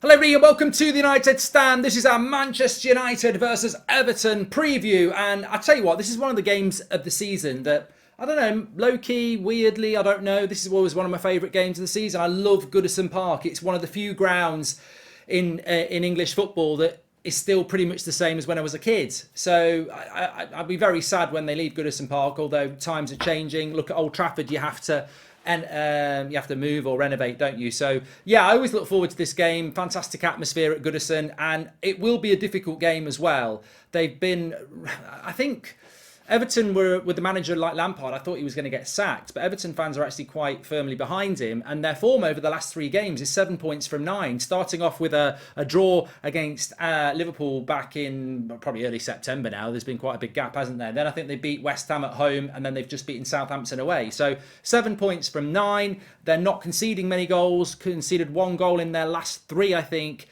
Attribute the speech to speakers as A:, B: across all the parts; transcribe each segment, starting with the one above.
A: Hello everybody and welcome to the United Stand. This is our Manchester United versus Everton preview, and I tell you what, this is one of the games of the season that, I don't know, low-key, weirdly, I don't know, this is always one of my favourite games of the season. I love Goodison Park. It's one of the few grounds in English football that is still pretty much the same as when I was a kid. So I'd be very sad when they leave Goodison Park, although times are changing. Look at Old Trafford, you have to you have to move or renovate, don't you? So yeah, I always look forward to this game. Fantastic atmosphere at Goodison, and it will be a difficult game as well. They've been, I think, Everton were with the manager like Lampard. I thought he was going to get sacked, but Everton fans are actually quite firmly behind him, and their form over the last 3 games is 7 points from 9. Starting off with a draw against Liverpool back in probably early September. Now there's been quite a big gap, hasn't there? Then I think they beat West Ham at home, and then they've just beaten Southampton away. So 7 points from 9. They're not conceding many goals. Conceded 1 goal in their last 3, I think.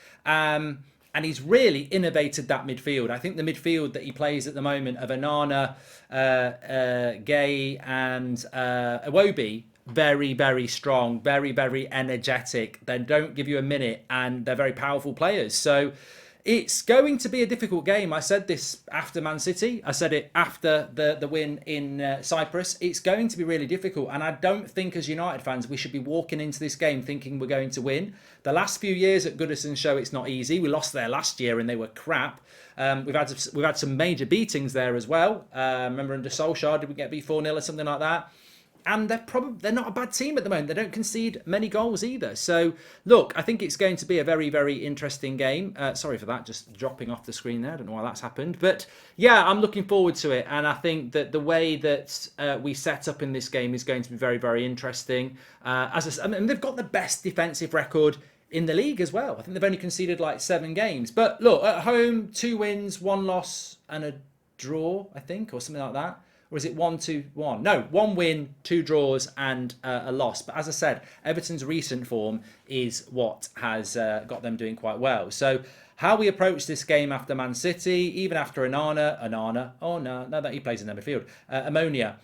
A: And he's really innovated that midfield. I think the midfield that he plays at the moment of Onana, Gay and Iwobi, very, very strong, very, very energetic. They don't give you a minute, and they're very powerful players. So it's going to be a difficult game. I said this after Man City. I said it after the win in Cyprus. It's going to be really difficult. And I don't think as United fans we should be walking into this game thinking we're going to win. The last few years at Goodison show it's not easy. We lost there last year and they were crap. We've had some major beatings there as well. Remember under Solskjaer, did we get beat 4-0 or something like that? And they're not a bad team at the moment. They don't concede many goals either. So, look, I think it's going to be a very, very interesting game. Sorry for that, just dropping off the screen there. I don't know why that's happened. But, yeah, I'm looking forward to it. And I think that the way that we set up in this game is going to be very, very interesting. And they've got the best defensive record in the league as well. I think they've only conceded like 7 games. But, look, at home, 2 wins, 1 loss and a draw, I think, or something like that. Or is it 1-2-1? No, 1 win, 2 draws, and a loss. But as I said, Everton's recent form is what has got them doing quite well. So how we approach this game after Man City, even after that he plays in the midfield, Ammonia,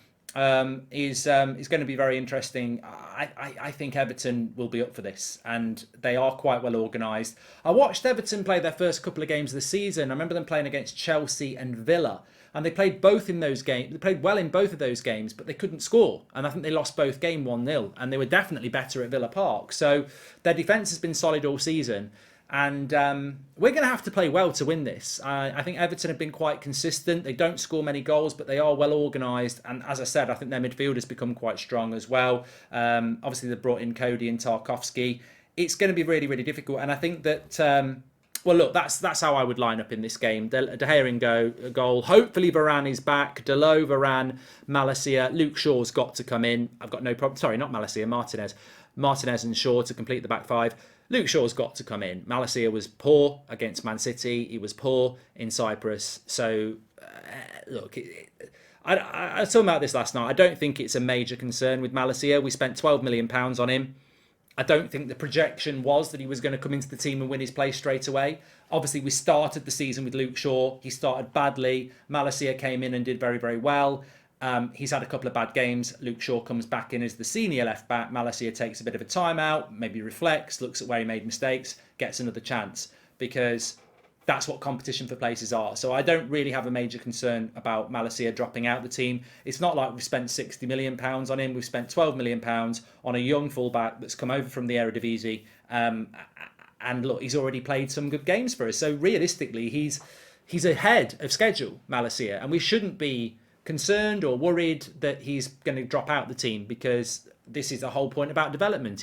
A: is going to be very interesting. I think Everton will be up for this, and they are quite well organised. I watched Everton play their first couple of games of the season. I remember them playing against Chelsea and Villa. And they played both in those games. They played well in both of those games, but they couldn't score. And I think they lost both game 1-0. And they were definitely better at Villa Park. So their defence has been solid all season. And we're going to have to play well to win this. I think Everton have been quite consistent. They don't score many goals, but they are well organised. And as I said, I think their midfield has become quite strong as well. Obviously, they've brought in Cody and Tarkowski. It's going to be really, really difficult. And I think that... well, look, that's how I would line up in this game. De Gea in goal. Hopefully Varane is back. Delot, Varane, Malacia. Luke Shaw's got to come in. I've got no problem. Sorry, not Malacia, Martinez. Martinez and Shaw to complete the back 5. Luke Shaw's got to come in. Malacia was poor against Man City. He was poor in Cyprus. So, look... I was talking about this last night. I don't think it's a major concern with Malacia. We spent £12 million on him. I don't think the projection was that he was going to come into the team and win his place straight away. Obviously, we started the season with Luke Shaw. He started badly. Malacia came in and did very, very well. He's had a couple of bad games. Luke Shaw comes back in as the senior left back. Malacia takes a bit of a timeout, maybe reflects, looks at where he made mistakes, gets another chance, because that's what competition for places are. So I don't really have a major concern about Malacia dropping out the team. It's not like we've spent £60 million on him. We've spent £12 million on a young fullback that's come over from the Eredivisie. And look, he's already played some good games for us. So realistically, he's ahead of schedule, Malacia. And we shouldn't be concerned or worried that he's going to drop out the team, because this is the whole point about development.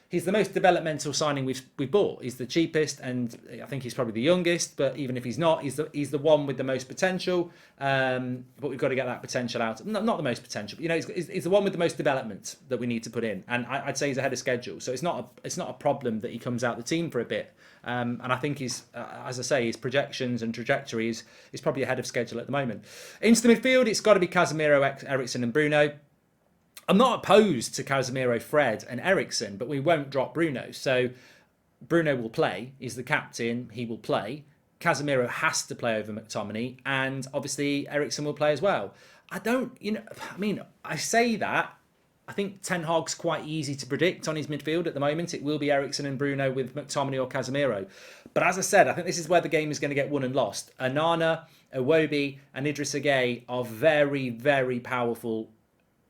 A: He's the most developmental signing we've bought. He's the cheapest, and I think he's probably the youngest. But even if he's not, he's the one with the most potential. But we've got to get that potential out. Not the most potential, but, he's the one with the most development that we need to put in. And I'd say he's ahead of schedule. So it's not a problem that he comes out the team for a bit. And I think he's, as I say, his projections and trajectories is probably ahead of schedule at the moment. Into the midfield, it's got to be Casemiro, Eriksen, and Bruno. I'm not opposed to Casemiro, Fred and Eriksen, but we won't drop Bruno. So Bruno will play. He's the captain. He will play. Casemiro has to play over McTominay. And obviously Eriksen will play as well. I say that, I think Ten Hag's quite easy to predict on his midfield at the moment. It will be Eriksen and Bruno with McTominay or Casemiro. But as I said, I think this is where the game is going to get won and lost. Onana, Iwobi and Idris Gueye are very, very powerful,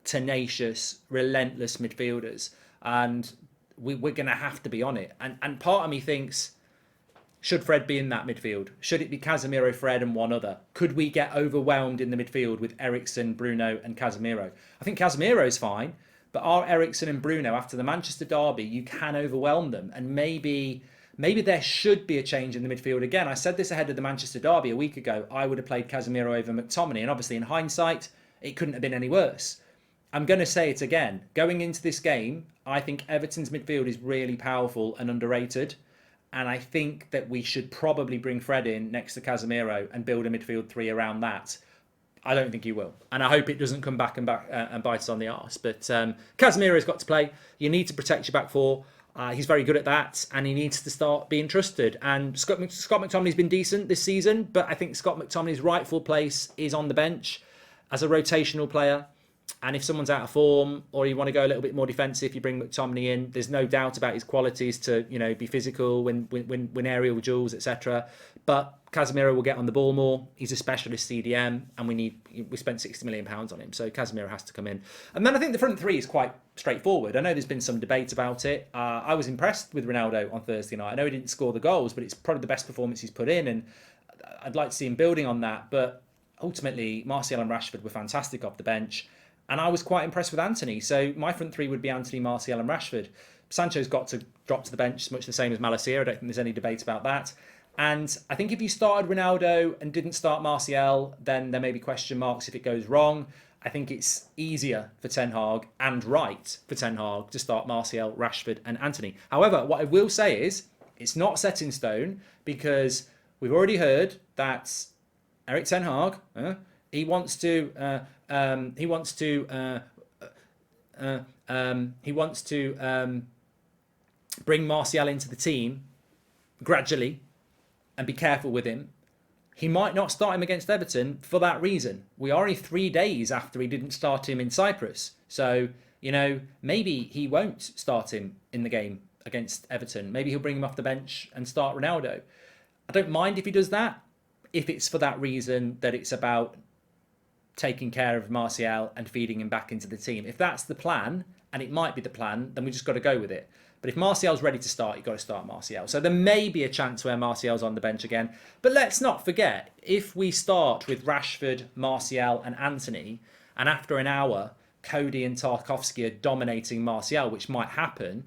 A: tenacious, relentless midfielders. And we're going to have to be on it. And part of me thinks, should Fred be in that midfield? Should it be Casemiro, Fred and one other? Could we get overwhelmed in the midfield with Eriksen, Bruno and Casemiro? I think Casemiro's fine, but are Eriksen and Bruno, after the Manchester derby, you can overwhelm them. And maybe there should be a change in the midfield again. I said this ahead of the Manchester derby a week ago. I would have played Casemiro over McTominay. And obviously in hindsight, it couldn't have been any worse. I'm going to say it again. Going into this game, I think Everton's midfield is really powerful and underrated. And I think that we should probably bring Fred in next to Casemiro and build a midfield three around that. I don't think he will. And I hope it doesn't come back and bite us on the arse. But Casemiro's got to play. You need to protect your back four. He's very good at that. And he needs to start being trusted. And Scott McTominay's been decent this season. But I think Scott McTominay's rightful place is on the bench as a rotational player. And if someone's out of form or you want to go a little bit more defensive, you bring McTominay in. There's no doubt about his qualities to, be physical, win aerial duels, etc. But Casemiro will get on the ball more. He's a specialist CDM, and we spent £60 million on him, so Casemiro has to come in. And then I think the front three is quite straightforward. I know there's been some debate about it. I was impressed with Ronaldo on Thursday night. I know he didn't score the goals, but it's probably the best performance he's put in, and I'd like to see him building on that. But ultimately, Martial and Rashford were fantastic off the bench. And I was quite impressed with Anthony. So my front three would be Anthony, Martial and Rashford. Sancho's got to drop to the bench, much the same as Malacia. I don't think there's any debate about that. And I think if you started Ronaldo and didn't start Martial, then there may be question marks if it goes wrong. I think it's easier for Ten Hag and right for Ten Hag to start Martial, Rashford and Anthony. However, what I will say is it's not set in stone, because we've already heard that Erik Ten Hag, he wants to bring Martial into the team gradually and be careful with him. He might not start him against Everton for that reason. We are only 3 days after he didn't start him in Cyprus. So, maybe he won't start him in the game against Everton. Maybe he'll bring him off the bench and start Ronaldo. I don't mind if he does that, if it's for that reason that it's about taking care of Martial and feeding him back into the team. If that's the plan, and it might be the plan, then we just got to go with it. But if Martial's ready to start, you've got to start Martial. So there may be a chance where Martial's on the bench again. But let's not forget, if we start with Rashford, Martial and Anthony, and after an hour, Cody and Tarkowski are dominating Martial, which might happen,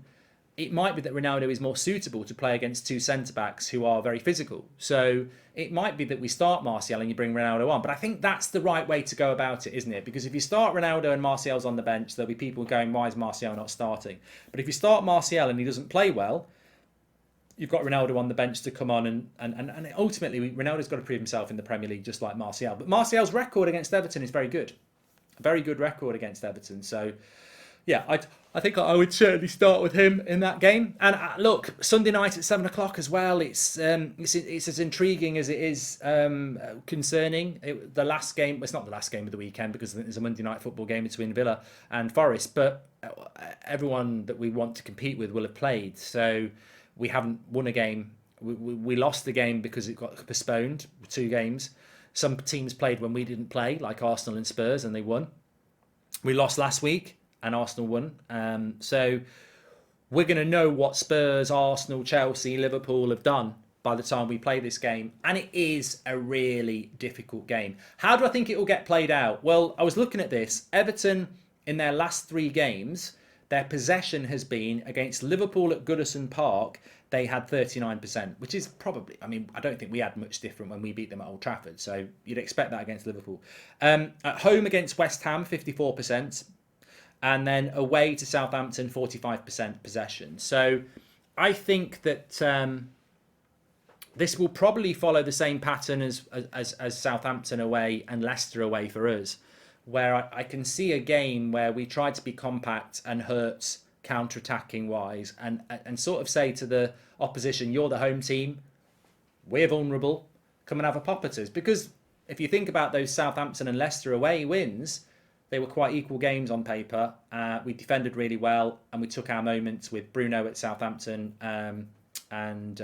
A: it might be that Ronaldo is more suitable to play against two centre-backs who are very physical. So it might be that we start Martial and you bring Ronaldo on. But I think that's the right way to go about it, isn't it? Because if you start Ronaldo and Martial's on the bench, there'll be people going, why is Martial not starting? But if you start Martial and he doesn't play well, you've got Ronaldo on the bench to come on. And ultimately, Ronaldo's got to prove himself in the Premier League just like Martial. But Martial's record against Everton is very good. A very good record against Everton. So yeah, I think I would certainly start with him in that game. And look, Sunday night at 7 o'clock as well. It's as intriguing as it is concerning. The last game, it's not the last game of the weekend, because I think there's a Monday night football game between Villa and Forest. But everyone that we want to compete with will have played. So we haven't won a game. We lost the game because it got postponed, 2 games. Some teams played when we didn't play, like Arsenal and Spurs, and they won. We lost last week, and Arsenal won. So we're going to know what Spurs, Arsenal, Chelsea, Liverpool have done by the time we play this game. And it is a really difficult game. How do I think it will get played out? Well, I was looking at this. Everton, in their last 3 games, their possession has been against Liverpool at Goodison Park. They had 39%, which is probably, I don't think we had much different when we beat them at Old Trafford. So you'd expect that against Liverpool. At home against West Ham, 54%. And then away to Southampton, 45% possession. So I think that this will probably follow the same pattern as Southampton away and Leicester away for us, where I can see a game where we try to be compact and hurt counter-attacking wise and sort of say to the opposition, you're the home team, we're vulnerable, come and have a pop at us. Because if you think about those Southampton and Leicester away wins, They were quite equal games on paper. We defended really well, and we took our moments with Bruno at Southampton, and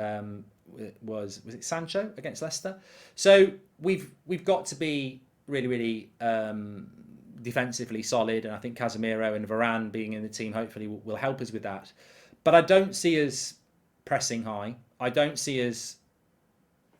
A: was it Sancho against Leicester. So we've got to be really really defensively solid, and I think Casemiro and Varane being in the team hopefully will help us with that. But I don't see us pressing high. I don't see us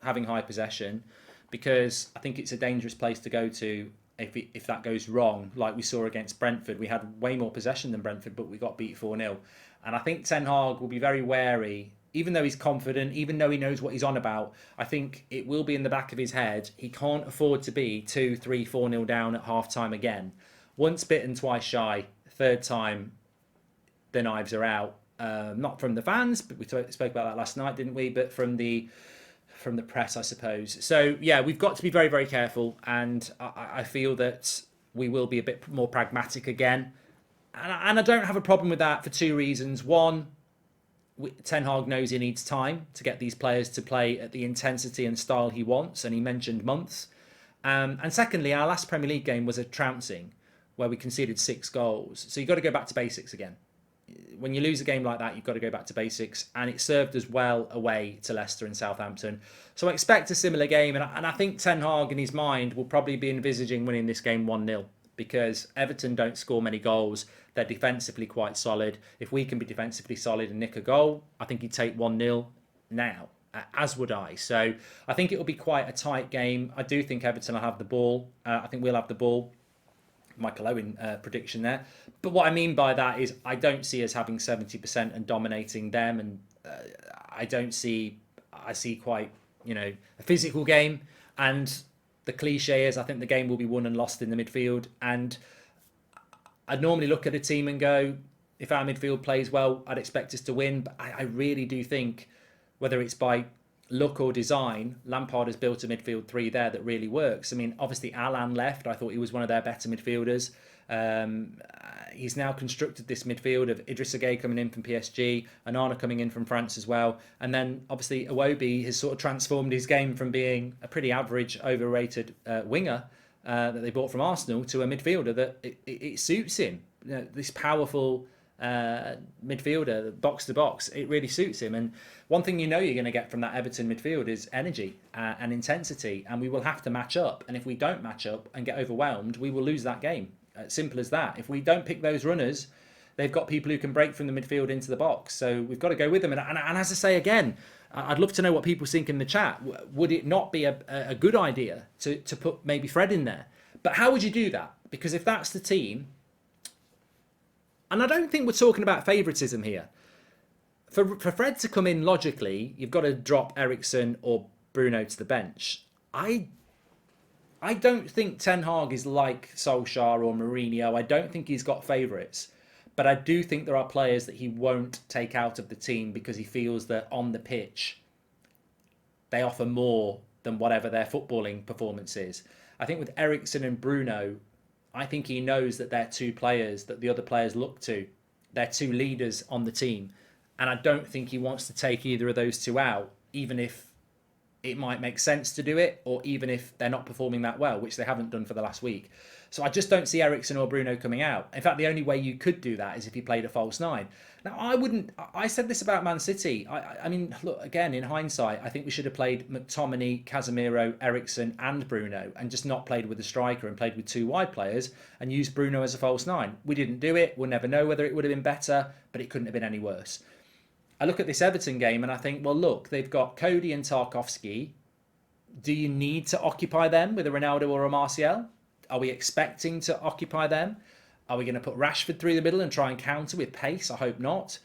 A: having high possession, because I think it's a dangerous place to go to if that goes wrong. Like we saw against Brentford, we had way more possession than Brentford, but we got beat 4-0. And I think Ten Hag will be very wary, even though he's confident, even though he knows what he's on about. I think it will be in the back of his head. He can't afford to be 2, 3, 4-0 down at half time again. Once bitten, twice shy. Third time, the knives are out. Not from the fans, but we spoke about that last night, didn't we? But from the press, I suppose. So yeah, we've got to be very, very careful, and I feel that we will be a bit more pragmatic again. And I don't have a problem with that for two reasons. One, Ten Hag knows he needs time to get these players to play at the intensity and style he wants, and he mentioned months. And secondly, our last Premier League game was a trouncing where we conceded 6 goals. So you've got to go back to basics again. When you lose a game like that, you've got to go back to basics, and it served us well away to Leicester and Southampton. So I expect a similar game, and I think Ten Hag in his mind will probably be envisaging winning this game 1-0, because Everton don't score many goals. They're defensively quite solid. If we can be defensively solid and nick a goal, I think he'd take 1-0 now, as would I. So I think it will be quite a tight game. I do think Everton will have the ball. I think we'll have the ball. Michael Owen prediction there. But what I mean by that is I don't see us having 70% and dominating them. And I see quite, a physical game. And the cliche is I think the game will be won and lost in the midfield. And I'd normally look at a team and go, if our midfield plays well, I'd expect us to win. But I really do think, whether it's by look or design, Lampard has built a midfield three there that really works. I mean, obviously Alan left. I thought he was one of their better midfielders. He's now constructed this midfield of Idrissa Gueye coming in from PSG, Onana coming in from France as well. And then obviously Iwobi has sort of transformed his game from being a pretty average, overrated winger that they bought from Arsenal to a midfielder that it suits him. This powerful midfielder, box to box, it really suits him. And one thing you're going to get from that Everton midfield is energy and intensity, and we will have to match up. And if we don't match up and get overwhelmed, we will lose that game. Simple as that. If we don't pick those runners, they've got people who can break from the midfield into the box. So we've got to go with them. And as I say again, I'd love to know what people think in the chat. Would it not be a good idea to put maybe Fred in there? But how would you do that? Because if that's the team, and I don't think we're talking about favouritism here. For Fred to come in logically, you've got to drop Eriksen or Bruno to the bench. I don't think Ten Hag is like Solskjaer or Mourinho. I don't think he's got favourites. But I do think there are players that he won't take out of the team because he feels that on the pitch they offer more than whatever their footballing performance is. I think with Eriksen and Bruno, I think he knows that they're two players that the other players look to. They're two leaders on the team. And I don't think he wants to take either of those two out, even if it might make sense to do it, or even if they're not performing that well, which they haven't done for the last week. So I just don't see Eriksen or Bruno coming out. In fact, the only way you could do that is if he played a false nine. Now, I said this about Man City. I mean, look, again, in hindsight, I think we should have played McTominay, Casemiro, Eriksen and Bruno, and just not played with a striker and played with two wide players and used Bruno as a false nine. We didn't do it. We'll never know whether it would have been better, but it couldn't have been any worse. I look at this Everton game and I think, well, look, they've got Cody and Tarkowski. Do you need to occupy them with a Ronaldo or a Martial? Are we expecting to occupy them? Are we going to put Rashford through the middle and try and counter with pace? I hope not.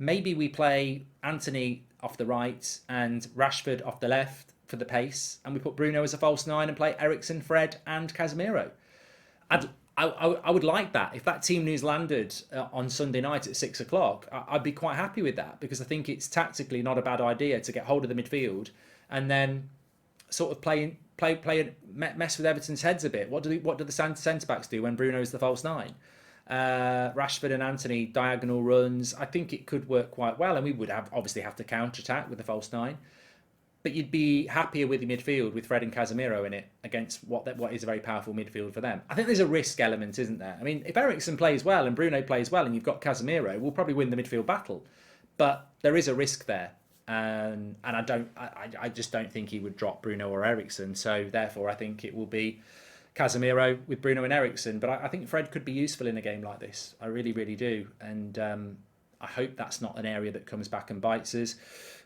A: Maybe we play Anthony off the right and Rashford off the left for the pace, and we put Bruno as a false nine and play Eriksen, Fred and Casemiro. I would like that. If that team news landed on Sunday night at 6 o'clock, I'd be quite happy with that, because I think it's tactically not a bad idea to get hold of the midfield and then sort of mess with Everton's heads a bit. What do the centre backs do when Bruno's the false nine? Rashford and Anthony diagonal runs. I think it could work quite well, and we would obviously have to counter attack with the false nine. but you'd be happier with the midfield with Fred and Casemiro in it against what is a very powerful midfield for them. I think there's a risk element, isn't there? I mean, if Eriksen plays well and Bruno plays well and you've got Casemiro, we'll probably win the midfield battle. But there is a risk there. And I just don't think he would drop Bruno or Eriksen. So therefore, I think it will be Casemiro with Bruno and Eriksen. But I think Fred could be useful in a game like this. I really, really do. And I hope that's not an area that comes back and bites us.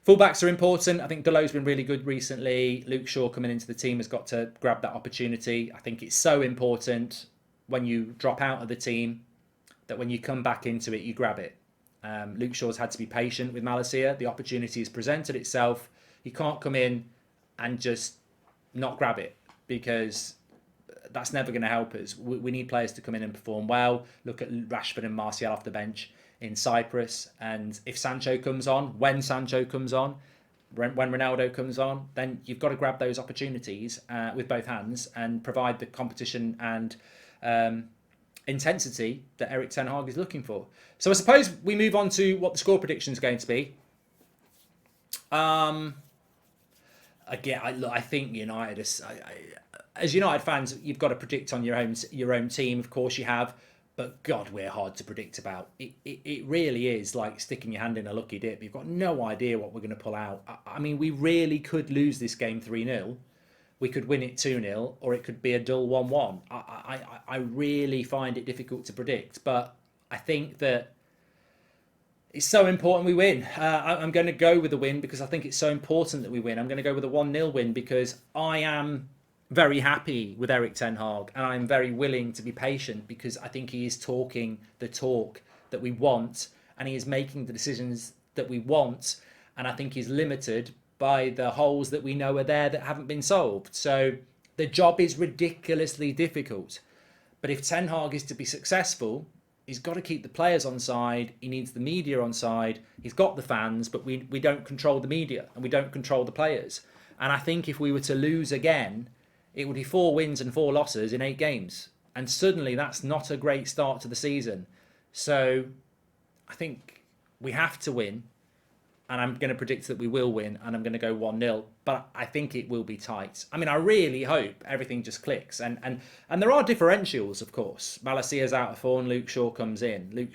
A: Fullbacks are important. I think Dalot's been really good recently. Luke Shaw coming into the team has got to grab that opportunity. I think it's so important when you drop out of the team that when you come back into it, you grab it. Luke Shaw's had to be patient with Malacia. The opportunity has presented itself. He can't come in and just not grab it, because that's never going to help us. We need players to come in and perform well. Look at Rashford and Martial off the bench in Cyprus. And if Sancho comes on, when Sancho comes on, when Ronaldo comes on, then you've got to grab those opportunities with both hands and provide the competition and intensity that Erik Ten Hag is looking for. So I suppose we move on to what the score prediction is going to be. Again, I think United, as United fans, you've got to predict on your own team. Of course you have. But God, we're hard to predict about. It really is like sticking your hand in a lucky dip. You've got no idea what we're going to pull out. I mean, we really could lose this game 3-0. We could win it 2-0, or it could be a dull 1-1. I really find it difficult to predict. But I think that it's so important we win. I'm going to go with a win because I think it's so important that we win. I'm going to go with a 1-0 win because I am very happy with Erik Ten Hag, and I'm very willing to be patient because I think he is talking the talk that we want, and he is making the decisions that we want, and I think he's limited by the holes that we know are there that haven't been solved. So the job is ridiculously difficult, but if Ten Hag is to be successful, he's got to keep the players on side. He needs the media on side. He's got the fans, but we don't control the media and we don't control the players. And I think if we were to lose again, it would be 4 wins and 4 losses in 8 games. And suddenly that's not a great start to the season. So I think we have to win. And I'm going to predict that we will win. And I'm going to go 1-0. But I think it will be tight. I mean, I really hope everything just clicks. And there are differentials, of course. Malacia's out of form. Luke Shaw comes in.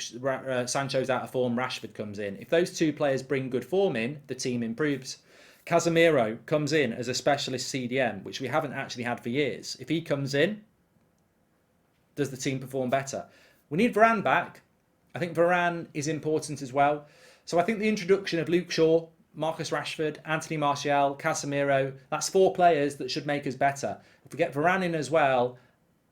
A: Sancho's out of form. Rashford comes in. If those 2 players bring good form in, the team improves. Casemiro comes in as a specialist CDM, which we haven't actually had for years. If he comes in, does the team perform better? We need Varane back. I think Varane is important as well. So I think the introduction of Luke Shaw, Marcus Rashford, Anthony Martial, Casemiro, that's 4 players that should make us better. If we get Varane in as well,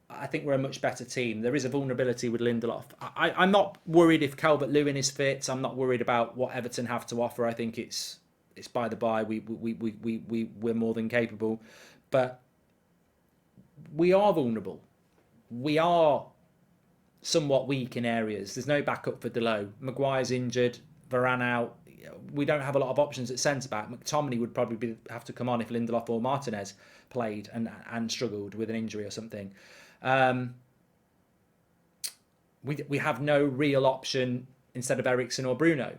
A: I think we're a much better team. There is a vulnerability with Lindelof. I'm not worried if Calvert-Lewin is fit. I'm not worried about what Everton have to offer. I think it's by the by. We're more than capable, but we are vulnerable. We are somewhat weak in areas. There's no backup for Dalot. Maguire's injured. Varane out. We don't have a lot of options at centre back. McTominay would probably have to come on if Lindelof or Martinez played and struggled with an injury or something. We have no real option instead of Eriksen or Bruno.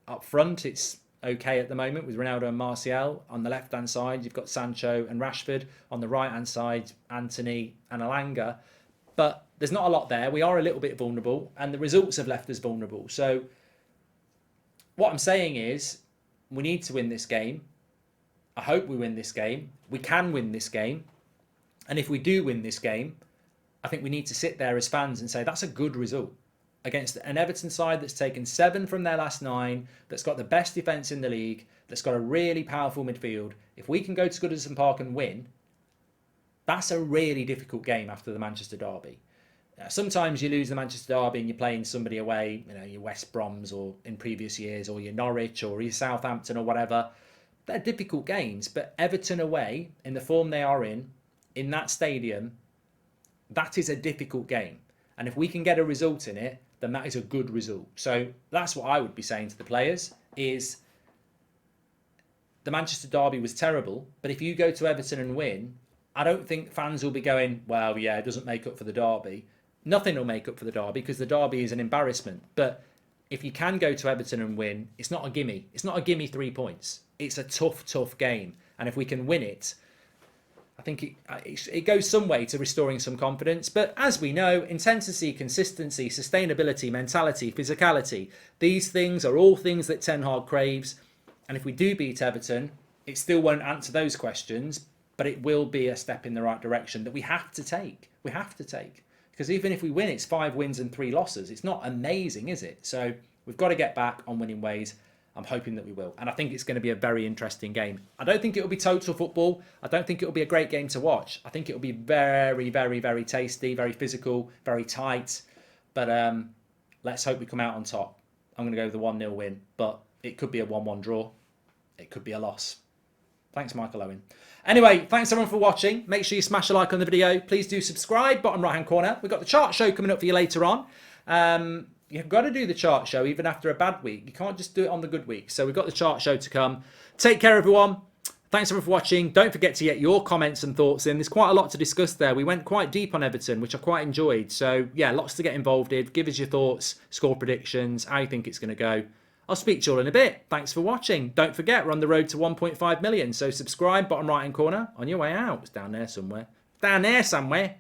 A: Up front, it's okay at the moment with Ronaldo and Martial. On the left-hand side, you've got Sancho and Rashford. On the right-hand side, Anthony and Alanga. But there's not a lot there. We are a little bit vulnerable, and the results have left us vulnerable. So what I'm saying is we need to win this game. I hope we win this game. We can win this game. And if we do win this game, I think we need to sit there as fans and say that's a good result against an Everton side that's taken 7 from their last 9, that's got the best defence in the league, that's got a really powerful midfield. If we can go to Goodison Park and win, that's a really difficult game after the Manchester derby. Sometimes you lose the Manchester derby and you're playing somebody away, your West Broms or in previous years, or your Norwich or your Southampton or whatever. They're difficult games, but Everton away, in the form they are in that stadium, that is a difficult game. And if we can get a result in it, then that is a good result. So that's what I would be saying to the players is the Manchester derby was terrible, but if you go to Everton and win, I don't think fans will be going, well, yeah, it doesn't make up for the derby. Nothing will make up for the derby because the derby is an embarrassment. But if you can go to Everton and win, it's not a gimme. It's not a gimme 3 points. It's a tough, tough game. And if we can win it, I think it goes some way to restoring some confidence. But as we know, intensity, consistency, sustainability, mentality, physicality, these things are all things that Ten Hag craves. And if we do beat Everton, it still won't answer those questions, but it will be a step in the right direction that we have to take. We have to take. Because even if we win, it's 5 wins and 3 losses. It's not amazing, is it? So we've got to get back on winning ways. I'm hoping that we will. And I think it's going to be a very interesting game. I don't think it will be total football. I don't think it will be a great game to watch. I think it will be very, very, very tasty, very physical, very tight. But let's hope we come out on top. I'm going to go with the 1-0 win. But it could be a 1-1 draw. It could be a loss. Thanks, Michael Owen. Anyway, thanks everyone for watching. Make sure you smash a like on the video. Please do subscribe, bottom right-hand corner. We've got the chart show coming up for you later on. You've got to do the chart show even after a bad week. You can't just do it on the good week. So we've got the chart show to come. Take care, everyone. Thanks everyone for watching. Don't forget to get your comments and thoughts in. There's quite a lot to discuss there. We went quite deep on Everton, which I quite enjoyed. So, yeah, lots to get involved in. Give us your thoughts, score predictions, how you think it's going to go. I'll speak to you all in a bit. Thanks for watching. Don't forget, we're on the road to 1.5 million. So subscribe, bottom right-hand corner, on your way out. It's down there somewhere. Down there somewhere.